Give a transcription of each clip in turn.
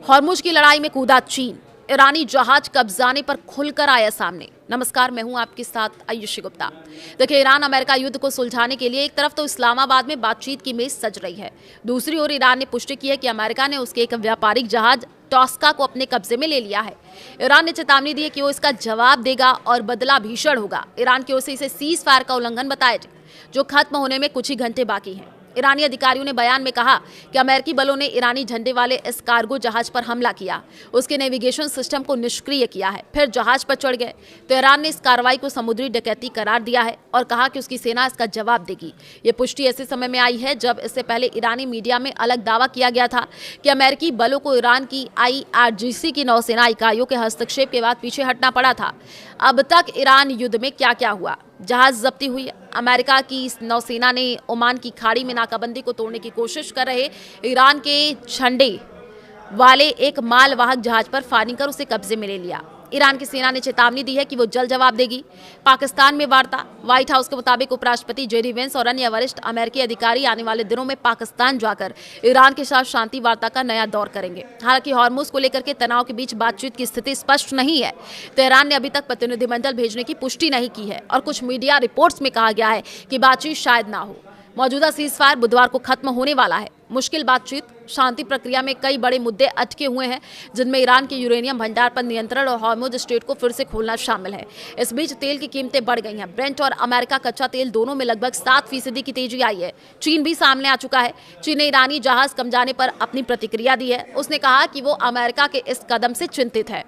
Hormuz की लड़ाई में कूदा चीन, ईरानी जहाज कब्जाने पर खुलकर आया सामने। नमस्कार, मैं हूं आपके साथ आयुषी गुप्ता। देखिए, ईरान अमेरिका युद्ध को सुलझाने के लिए एक तरफ तो इस्लामाबाद में बातचीत की मेज सज रही है, दूसरी ओर ईरान ने पुष्टि की है कि अमेरिका ने उसके एक व्यापारिक जहाज टॉस्का को अपने कब्जे में ले लिया है। ईरान ने चेतावनी दी है कि वो इसका जवाब देगा और बदला भीषण होगा। ईरान की ओर से इसे सीज फायर का उल्लंघन बताया, जो खत्म होने में कुछ ही घंटे बाकी हैं। ईरानी अधिकारियों ने बयान में कहा कि अमेरिकी बलों ने ईरानी झंडे वाले इस कार्गो जहाज पर हमला किया, उसके नेविगेशन सिस्टम को निष्क्रिय किया है, फिर जहाज पर चढ़ गए। तो ईरान ने इस कार्रवाई को समुद्री डकैती करार दिया है और कहा कि उसकी सेना इसका जवाब देगी। ये पुष्टि ऐसे समय में आई है जब इससे पहले ईरानी मीडिया में अलग दावा किया गया था कि अमेरिकी बलों को ईरान की IRGC की नौसेना इकाइयों के हस्तक्षेप के बाद पीछे हटना पड़ा था। अब तक ईरान युद्ध में क्या क्या हुआ? जहाज जब्ती हुई है। अमेरिका की नौसेना ने ओमान की खाड़ी में नाकाबंदी को तोड़ने की कोशिश कर रहे ईरान के झंडे वाले एक मालवाहक जहाज पर फायरिंग कर उसे कब्जे में ले लिया। ईरान की सेना ने चेतावनी दी है कि वो जल्द जवाब देगी। पाकिस्तान में वार्ता। व्हाइट हाउस के मुताबिक उपराष्ट्रपति JD वेंस और अन्य वरिष्ठ अमेरिकी अधिकारी आने वाले दिनों में पाकिस्तान जाकर ईरान के साथ शांति वार्ता का नया दौर करेंगे। हालांकि हॉर्मुज को लेकर के तनाव के बीच बातचीत की स्थिति स्पष्ट नहीं है। तेहरान ने अभी तक प्रतिनिधिमंडल भेजने की पुष्टि नहीं की है और कुछ मीडिया रिपोर्ट्स में कहा गया है कि बातचीत शायद ना हो। मौजूदा सीज फायर बुधवार को खत्म होने वाला है। मुश्किल बातचीत। शांति प्रक्रिया में कई बड़े मुद्दे अटके हुए हैं, जिनमें ईरान के यूरेनियम भंडार पर नियंत्रण और हॉर्मुज स्ट्रेट को फिर से खोलना शामिल है। इस बीच तेल की कीमतें बढ़ गई हैं। ब्रेंट और अमेरिका कच्चा तेल दोनों में लगभग 7% की तेजी आई है। चीन भी सामने आ चुका है। चीन ने ईरानी जहाज कब्जाने पर अपनी प्रतिक्रिया दी है। उसने कहा कि वो अमेरिका के इस कदम से चिंतित है।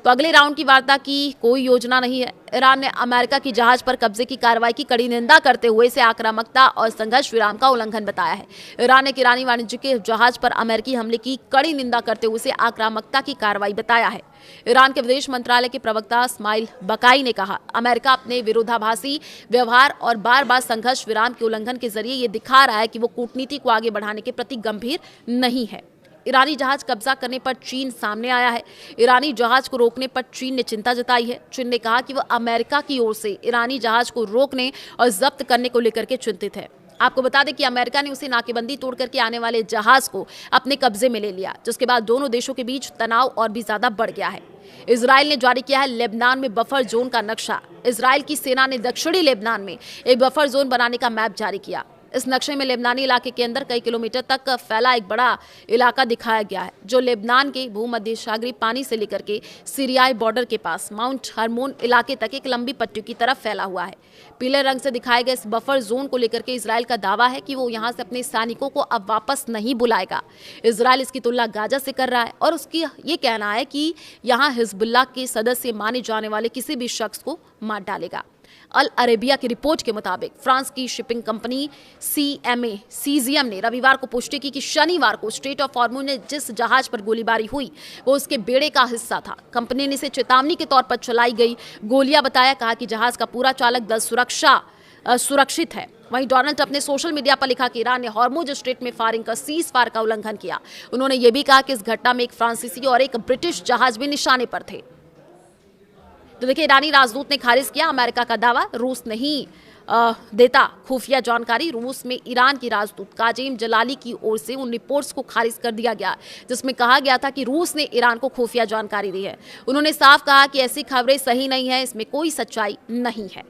तो अगले राउंड की वार्ता की कोई योजना नहीं है। ईरान ने अमेरिका की जहाज पर कब्जे की कार्रवाई की कड़ी निंदा करते हुए इसे आक्रामकता और संघर्ष विराम का उल्लंघन बताया है। ईरान ने ईरानी वाणिज्यिक जहाज पर अमेरिकी हमले की कड़ी निंदा करते हुए इसे आक्रामकता की कार्रवाई बताया है। ईरान के विदेश मंत्रालय के प्रवक्ता इस्माइल बकाई ने कहा, अमेरिका अपने विरोधाभासी व्यवहार और बार बार संघर्ष विराम के उल्लंघन के जरिए ये दिखा रहा है कि वो कूटनीति को आगे बढ़ाने के प्रति गंभीर नहीं है। ईरानी जहाज कब्जा करने पर चीन सामने आया है। ईरानी जहाज को रोकने पर चीन ने चिंता जताई है। चीन ने कहा कि वह अमेरिका की ओर से ईरानी जहाज को रोकने और जब्त करने को लेकर के चिंतित है। आपको बता दें कि अमेरिका ने उसे नाकेबंदी तोड़ करके आने वाले जहाज को अपने कब्जे में ले लिया, जिसके बाद दोनों देशों के बीच तनाव और भी ज्यादा बढ़ गया है। इजराइल ने जारी किया है लेबनान में बफर जोन का नक्शा। इजराइल की सेना ने दक्षिणी लेबनान में एक बफर जोन बनाने का मैप जारी किया। इस नक्शे में लेबनानी इलाके के अंदर कई किलोमीटर तक फैला एक बड़ा इलाका दिखाया गया है, जो लेबनान के भूमध्य सागरीय पानी से लेकर के सीरियाई बॉर्डर के पास माउंट हरमोन इलाके तक एक लंबी पट्टी की तरफ फैला हुआ है। पीले रंग से दिखाए गए इस बफर जोन को लेकर के इजराइल का दावा है कि वो यहां से अपने सैनिकों को अब वापस नहीं बुलाएगा। इजराइल इसकी तुलना गाजा से कर रहा है और उसकी ये कहना है कि यहाँ हिजबुल्लाह के सदस्य माने जाने वाले किसी भी शख्स को मार डालेगा। अल अरेबिया की रिपोर्ट के मुताबिक फ्रांस की शिपिंग कंपनी CMA ने रविवार को पुष्टि की कि शनिवार को स्ट्रेट ऑफ हॉर्मुज में जिस जहाज पर गोलीबारी हुई वो उसके बेड़े का हिस्सा था। कंपनी ने इसे चेतावनी के तौर पर चलाई गई गोलियां बताया। कहा कि जहाज का पूरा चालक दल सुरक्षित है। वहीं डोनाल्ड ट्रंप ने सोशल मीडिया पर लिखा कि ईरान ने हॉर्मुज स्ट्रेट में फायरिंग कर सीज फायर का उल्लंघन किया। उन्होंने ये भी कहा कि इस घटना में एक फ्रांसीसी और एक ब्रिटिश जहाज भी निशाने पर थे। तो देखिए, ईरानी राजदूत ने खारिज किया अमेरिका का दावा। रूस नहीं देता खुफिया जानकारी। रूस में ईरान की राजदूत काजिम जलाली की ओर से उन रिपोर्ट्स को खारिज कर दिया गया जिसमें कहा गया था कि रूस ने ईरान को खुफिया जानकारी दी है। उन्होंने साफ कहा कि ऐसी खबरें सही नहीं है, इसमें कोई सच्चाई नहीं है।